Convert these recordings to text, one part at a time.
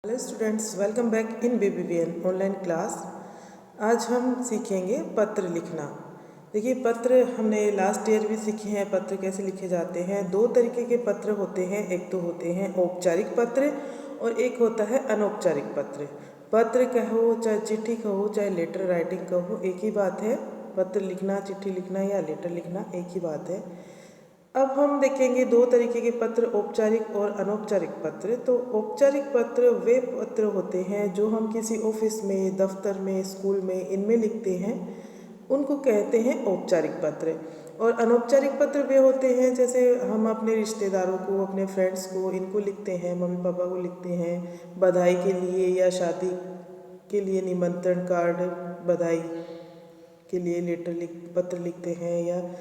Hello students, welcome back in BBVN online class. आज हम सीखेंगे पत्र लिखना। देखिए, पत्र हमने लास्ट ईयर भी सीखे हैं। पत्र कैसे लिखे जाते हैं। दो तरीके के पत्र होते हैं। एक तो होते हैं औपचारिक पत्र और एक होता है अनौपचारिक पत्र। पत्र कहो चाहे चिट्ठी कहो चाहे लेटर राइटिंग कहो, एक ही बात है। पत्र लिखना, चिट्ठी लिखना या लेटर लिखना एक ही बात है। अब हम देखेंगे दो तरीके के पत्र, औपचारिक और अनौपचारिक पत्र। तो औपचारिक पत्र वे पत्र होते हैं जो हम किसी ऑफिस में, दफ्तर में, स्कूल में, इनमें लिखते हैं, उनको कहते हैं औपचारिक पत्र। और अनौपचारिक पत्र वे होते हैं जैसे हम अपने रिश्तेदारों को, अपने फ्रेंड्स को, इनको लिखते हैं, मम्मी पापा को लिखते हैं बधाई के लिए या शादी के लिए निमंत्रण कार्ड, बधाई के लिए पत्र लिखते हैं, या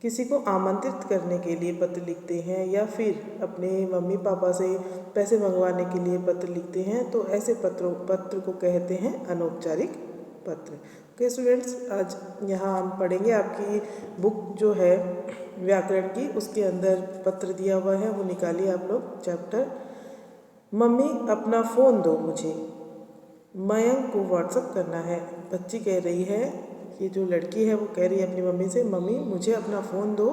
किसी को आमंत्रित करने के लिए पत्र लिखते हैं, या फिर अपने मम्मी पापा से पैसे मंगवाने के लिए पत्र लिखते हैं। तो ऐसे पत्र को कहते हैं अनौपचारिक पत्र। ओके स्टूडेंट्स, आज यहाँ हम पढ़ेंगे आपकी बुक जो है व्याकरण की, उसके अंदर पत्र दिया हुआ है, वो निकालिए आप लोग। चैप्टर मम्मी अपना फ़ोन दो मुझे, मयंक को व्हाट्सअप करना है। बच्ची कह रही है, ये जो लड़की है वो कह रही है अपनी मम्मी से, मम्मी मुझे अपना फ़ोन दो,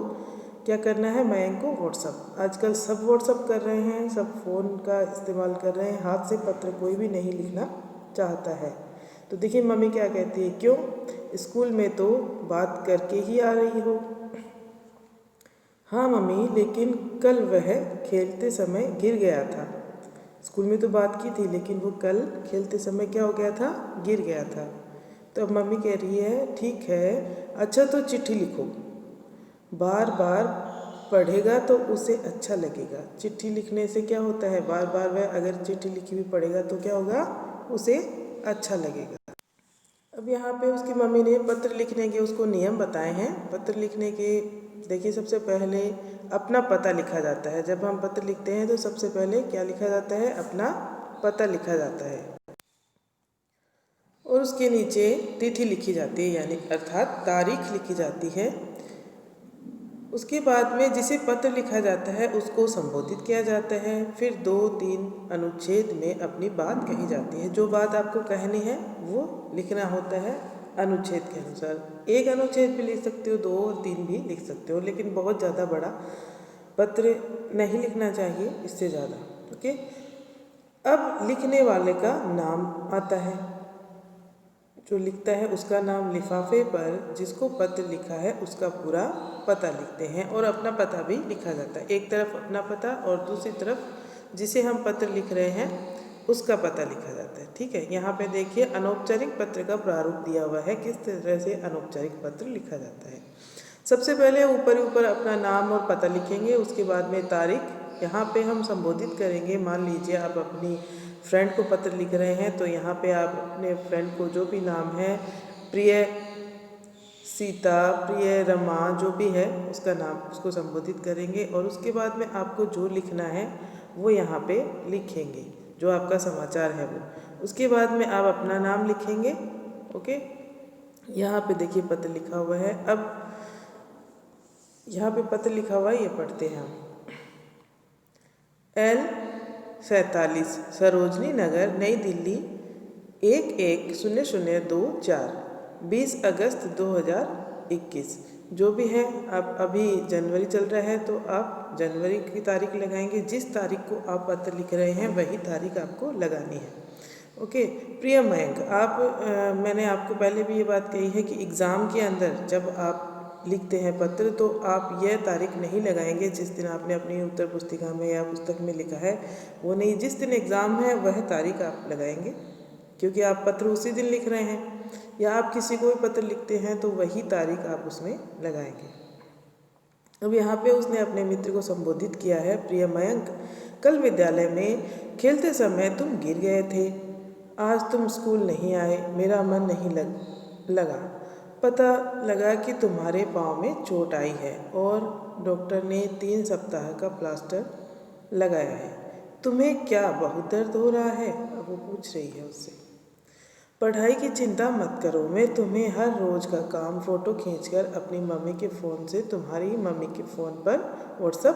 क्या करना है, मयंक को व्हाट्सअप। आजकल सब व्हाट्सअप कर रहे हैं, सब फ़ोन का इस्तेमाल कर रहे हैं, हाथ से पत्र कोई भी नहीं लिखना चाहता है। तो देखिए मम्मी क्या कहती है, क्यों, स्कूल में तो बात करके ही आ रही हो। हाँ मम्मी, लेकिन कल वह खेलते समय गिर गया था। स्कूल में तो बात की थी, लेकिन वो कल खेलते समय क्या हो गया था, गिर गया था। तो अब मम्मी कह रही है, ठीक है, अच्छा तो चिट्ठी लिखो, बार बार पढ़ेगा तो उसे अच्छा लगेगा। चिट्ठी लिखने से क्या होता है, बार बार वह अगर चिट्ठी लिखी हुई पढ़ेगा तो क्या होगा, उसे अच्छा लगेगा। अब यहाँ पे उसकी मम्मी ने पत्र लिखने के उसको नियम बताए हैं। पत्र लिखने के देखिए, सबसे पहले अपना पता लिखा जाता है। जब हम पत्र लिखते हैं तो सबसे पहले क्या लिखा जाता है, अपना पता लिखा जाता है, और उसके नीचे तिथि लिखी जाती है, यानी अर्थात तारीख लिखी जाती है। उसके बाद में जिसे पत्र लिखा जाता है उसको संबोधित किया जाता है। फिर 2-3 अनुच्छेद में अपनी बात कही जाती है। जो बात आपको कहनी है वो लिखना होता है अनुच्छेद के अनुसार। एक अनुच्छेद भी लिख सकते हो, 2 और 3 भी लिख सकते हो, लेकिन बहुत ज़्यादा बड़ा पत्र नहीं लिखना चाहिए, इससे ज़्यादा। ओके, अब लिखने वाले का नाम आता है। जो लिखता है उसका नाम, लिफाफे पर जिसको पत्र लिखा है उसका पूरा पता लिखते हैं, और अपना पता भी लिखा जाता है। एक तरफ अपना पता और दूसरी तरफ जिसे हम पत्र लिख रहे हैं उसका पता लिखा जाता है। ठीक है, यहाँ पे देखिए अनौपचारिक पत्र का प्रारूप दिया हुआ है, किस तरह से अनौपचारिक पत्र लिखा जाता है। सबसे पहले ऊपर अपना नाम और पता लिखेंगे, उसके बाद में तारीख। यहाँ पे हम संबोधित करेंगे। मान लीजिए आप अपनी फ्रेंड को पत्र लिख रहे हैं, तो यहाँ पे आप अपने फ्रेंड को जो भी नाम है, प्रिय सीता, प्रिय रमा, जो भी है उसका नाम, उसको संबोधित करेंगे। और उसके बाद में आपको जो लिखना है वो यहाँ पे लिखेंगे, जो आपका समाचार है वो। उसके बाद में आप अपना नाम लिखेंगे। ओके, यहाँ पे देखिए पत्र लिखा हुआ है। अब यहाँ पे पत्र लिखा हुआ है, ये पढ़ते हैं हम। L47 सरोजनी नगर, नई दिल्ली 110024, 20 अगस्त 2021। जो भी है, आप अभी जनवरी चल रहा है तो आप जनवरी की तारीख लगाएंगे। जिस तारीख को आप पत्र लिख रहे हैं वही तारीख आपको लगानी है। ओके, प्रिय मयंक, मैंने आपको पहले भी ये बात कही है कि एग्ज़ाम के अंदर जब आप लिखते हैं पत्र तो आप यह तारीख नहीं लगाएंगे जिस दिन आपने अपनी उत्तर पुस्तिका में या पुस्तक में लिखा है, वो नहीं। जिस दिन एग्ज़ाम है वह तारीख आप लगाएंगे, क्योंकि आप पत्र उसी दिन लिख रहे हैं, या आप किसी को भी पत्र लिखते हैं तो वही तारीख आप उसमें लगाएंगे। अब यहाँ पे उसने अपने मित्र को संबोधित किया है, प्रिय मयंक, कल विद्यालय में खेलते समय तुम गिर गए थे। आज तुम स्कूल नहीं आए, मेरा मन नहीं लगा। पता लगा कि तुम्हारे पाँव में चोट आई है और डॉक्टर ने 3 सप्ताह का प्लास्टर लगाया है। तुम्हें क्या बहुत दर्द हो रहा है? अब वो पूछ रही है उससे। पढ़ाई की चिंता मत करो, मैं तुम्हें हर रोज़ का काम फ़ोटो खींचकर अपनी मम्मी के फ़ोन से तुम्हारी मम्मी के फ़ोन पर व्हाट्सअप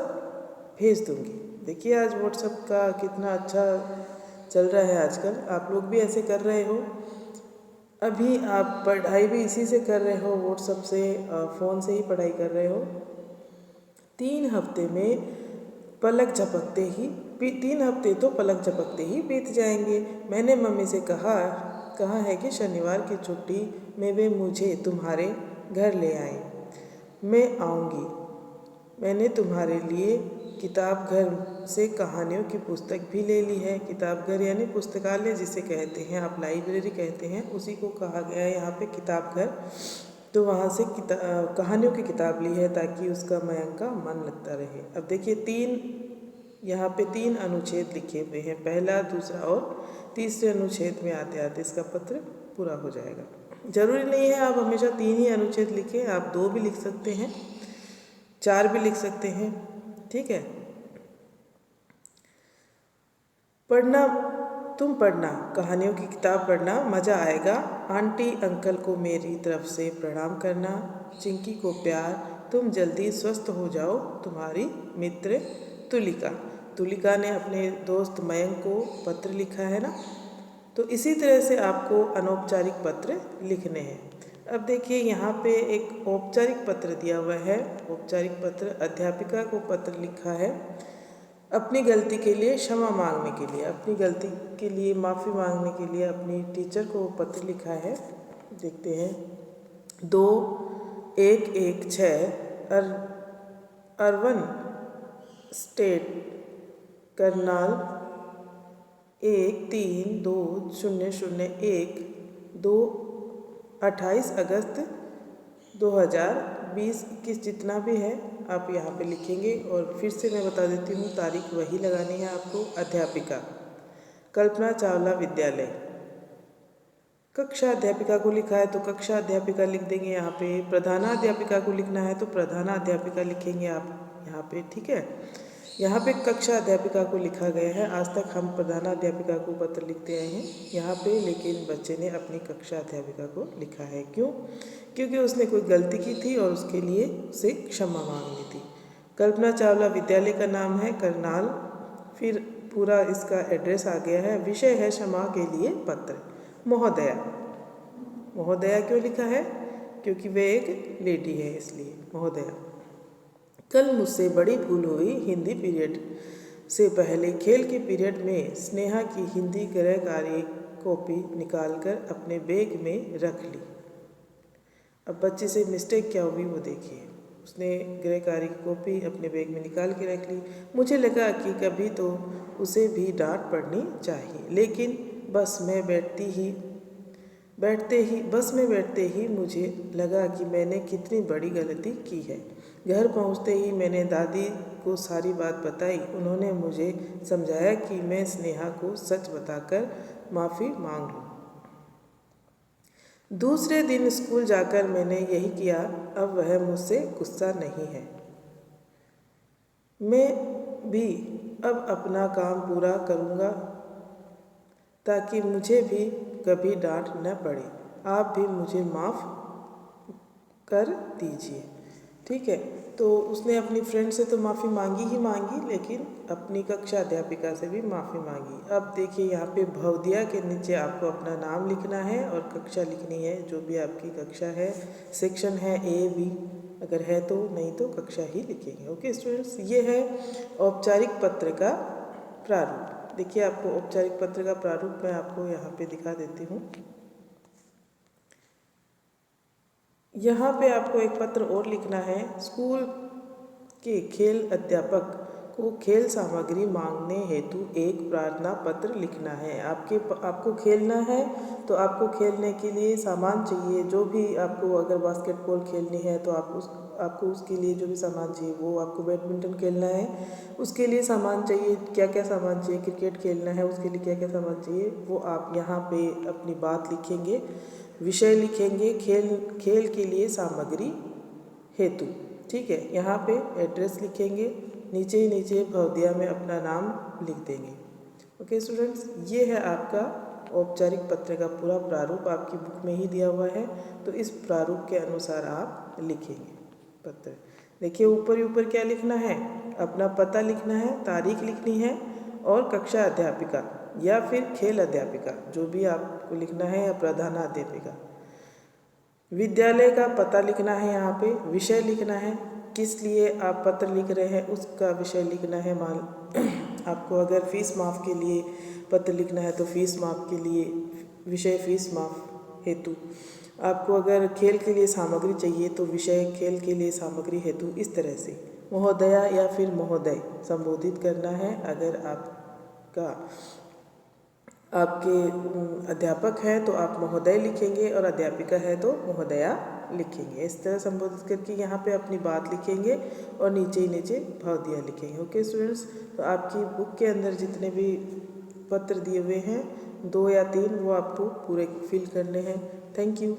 भेज दूँगी। देखिए आज व्हाट्सअप का कितना अच्छा चल रहा है आजकल, आप लोग भी ऐसे कर रहे हो। अभी आप पढ़ाई भी इसी से कर रहे हो, व्हाट्सएप से, फ़ोन से ही पढ़ाई कर रहे हो। 3 हफ्ते में पलक झपकते ही 3 हफ्ते तो पलक झपकते ही बीत जाएंगे। मैंने मम्मी से कहा है कि शनिवार की छुट्टी में वे मुझे तुम्हारे घर ले आए। मैं आऊँगी। मैंने तुम्हारे लिए किताब घर से कहानियों की पुस्तक भी ले ली है। किताब घर यानी पुस्तकालय जिसे कहते हैं, आप लाइब्रेरी कहते हैं, उसी को कहा गया है यहाँ पे किताब घर। तो वहाँ से कहानियों की किताब ली है ताकि उसका मयंक का मन लगता रहे। अब देखिए यहाँ पे 3 अनुच्छेद लिखे हुए हैं, पहला, दूसरा और तीसरे अनुच्छेद में आते आते इसका पत्र पूरा हो जाएगा। जरूरी नहीं है आप हमेशा 3 ही अनुच्छेद लिखें, आप 2 भी लिख सकते हैं, 4 भी लिख सकते हैं, ठीक है। तुम पढ़ना, कहानियों की किताब पढ़ना, मज़ा आएगा। आंटी अंकल को मेरी तरफ से प्रणाम करना। चिंकी को प्यार। तुम जल्दी स्वस्थ हो जाओ। तुम्हारी मित्र तुलिका ने अपने दोस्त मयंक को पत्र लिखा है ना। तो इसी तरह से आपको अनौपचारिक पत्र लिखने हैं। अब देखिए यहाँ पे एक औपचारिक पत्र दिया हुआ है। औपचारिक पत्र, अध्यापिका को पत्र लिखा है अपनी गलती के लिए क्षमा मांगने के लिए, अपनी गलती के लिए माफ़ी मांगने के लिए अपनी टीचर को पत्र लिखा है। देखते हैं। 2116 अर्वन स्टेट करनाल 132001 28 अगस्त 2020-21 जितना भी है आप यहाँ पे लिखेंगे। और फिर से मैं बता देती हूँ, तारीख वही लगानी है आपको। अध्यापिका कल्पना चावला विद्यालय, कक्षा अध्यापिका को लिखा है तो कक्षा अध्यापिका लिख देंगे यहाँ पे। प्रधानाध्यापिका को लिखना है तो प्रधानाध्यापिका लिखेंगे आप यहाँ पे, ठीक है। यहाँ पे कक्षा अध्यापिका को लिखा गया है। आज तक हम प्रधानाध्यापिका को पत्र लिखते आए हैं यहाँ पे, लेकिन बच्चे ने अपनी कक्षा अध्यापिका को लिखा है। क्यों? क्योंकि उसने कोई गलती की थी और उसके लिए उसे क्षमा मांगनी थी। कल्पना चावला विद्यालय का नाम है करनाल, फिर पूरा इसका एड्रेस आ गया है। विषय है क्षमा के लिए पत्र। महोदया क्यों लिखा है? क्योंकि वे एक लेडी है, इसलिए महोदया। कल मुझसे बड़ी भूल हुई। हिंदी पीरियड से पहले खेल के पीरियड में स्नेहा की हिंदी गृह कार्य कॉपी निकालकर अपने बैग में रख ली। अब बच्चे से मिस्टेक क्या हुई वो देखिए। उसने गृह कार्य की कॉपी अपने बैग में निकाल के रख ली। मुझे लगा कि कभी तो उसे भी डांट पड़नी चाहिए, लेकिन बस में बैठते ही मुझे लगा कि मैंने कितनी बड़ी गलती की है। घर पहुंचते ही मैंने दादी को सारी बात बताई। उन्होंने मुझे समझाया कि मैं स्नेहा को सच बताकर माफ़ी मांग लूँ। दूसरे दिन स्कूल जाकर मैंने यही किया। अब वह मुझसे गुस्सा नहीं है। मैं भी अब अपना काम पूरा करूँगा ताकि मुझे भी कभी डांट न पड़े। आप भी मुझे माफ़ कर दीजिए, ठीक है। तो उसने अपनी फ्रेंड से तो माफ़ी मांगी, लेकिन अपनी कक्षा अध्यापिका से भी माफ़ी मांगी। अब देखिए यहाँ पे भवदिया के नीचे आपको अपना नाम लिखना है और कक्षा लिखनी है, जो भी आपकी कक्षा है, सेक्शन है A B, अगर है तो, नहीं तो कक्षा ही लिखेंगे। ओके स्टूडेंट्स, ये है औपचारिक पत्र का प्रारूप। देखिए आपको औपचारिक पत्र का प्रारूप मैं आपको यहाँ पे दिखा देती हूँ। यहाँ पे आपको एक पत्र और लिखना है। स्कूल के खेल अध्यापक को खेल सामग्री मांगने हेतु एक प्रार्थना पत्र लिखना है। आपको खेलना है तो आपको खेलने के लिए सामान चाहिए। जो भी आपको, अगर बास्केटबॉल खेलनी है तो आपको उसके लिए जो भी सामान चाहिए, वो आपको बैडमिंटन खेलना है उसके लिए सामान चाहिए, क्या क्या सामान चाहिए, क्रिकेट खेलना है उसके लिए क्या क्या सामान चाहिए, वो आप यहाँ पे अपनी बात लिखेंगे, विषय लिखेंगे, खेल के लिए सामग्री हेतु, ठीक है। यहाँ पे एड्रेस लिखेंगे, नीचे ही नीचे भवदिया में अपना नाम लिख देंगे। ओके स्टूडेंट्स, ये है आपका औपचारिक पत्र का पूरा प्रारूप, आपकी बुक में ही दिया हुआ है। तो इस प्रारूप के अनुसार आप लिखेंगे पत्र। देखिए ऊपर क्या लिखना है, अपना पता लिखना है, तारीख लिखनी है और कक्षा अध्यापिका या फिर खेल अध्यापिका, जो भी आपको लिखना है, या प्रधानाध्यापिका। विद्यालय का पता लिखना है, यहाँ पे विषय लिखना है, किस लिए आप पत्र लिख रहे हैं उसका विषय लिखना है। मान आपको अगर फीस माफ़ के लिए पत्र लिखना है तो फीस माफ़ के लिए विषय फीस माफ़ हेतु। आपको अगर खेल के लिए सामग्री चाहिए तो विषय खेल के लिए सामग्री हेतु। इस तरह से महोदया या फिर महोदय संबोधित करना है। अगर आपके अध्यापक हैं तो आप महोदय लिखेंगे, और अध्यापिका है तो महोदया लिखेंगे। इस तरह संबोधित करके यहाँ पे अपनी बात लिखेंगे और नीचे नीचे भवदिया लिखेंगे। ओके स्टूडेंट्स, तो आपकी बुक के अंदर जितने भी पत्र दिए हुए हैं 2 या 3, वो आपको पूरे फिल करने हैं। Thank you.